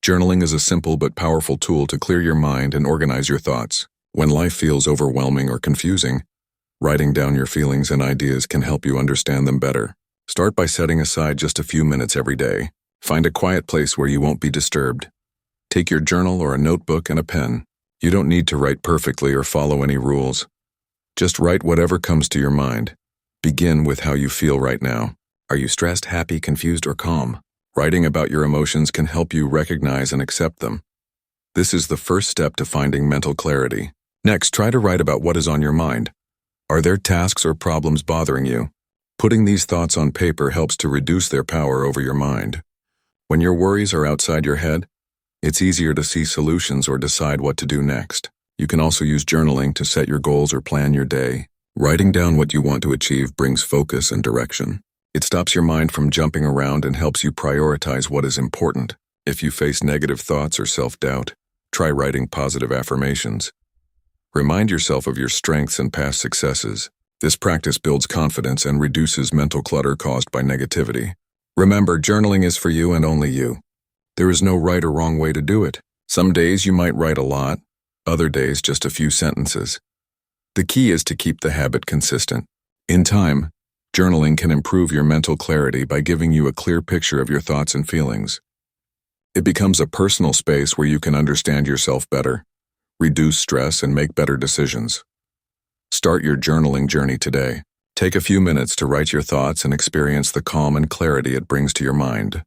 Journaling is a simple but powerful tool to clear your mind and organize your thoughts. When life feels overwhelming or confusing, writing down your feelings and ideas can help you understand them better. Start by setting aside just a few minutes every day. Find a quiet place where you won't be disturbed. Take your journal or a notebook and a pen. You don't need to write perfectly or follow any rules. Just write whatever comes to your mind. Begin with how you feel right now. Are you stressed, happy, confused, or calm? Writing about your emotions can help you recognize and accept them. This is the first step to finding mental clarity. Next, try to write about what is on your mind. Are there tasks or problems bothering you? Putting these thoughts on paper helps to reduce their power over your mind. When your worries are outside your head, it's easier to see solutions or decide what to do next. You can also use journaling to set your goals or plan your day. Writing down what you want to achieve brings focus and direction. It stops your mind from jumping around and helps you prioritize what is important. If you face negative thoughts or self-doubt, try writing positive affirmations. Remind yourself of your strengths and past successes. This practice builds confidence and reduces mental clutter caused by negativity. Remember, journaling is for you and only you. There is no right or wrong way to do it. Some days you might write a lot, other days just a few sentences. The key is to keep the habit consistent. In time, journaling can improve your mental clarity by giving you a clear picture of your thoughts and feelings. It becomes a personal space where you can understand yourself better, reduce stress, and make better decisions. Start your journaling journey today. Take a few minutes to write your thoughts and experience the calm and clarity it brings to your mind.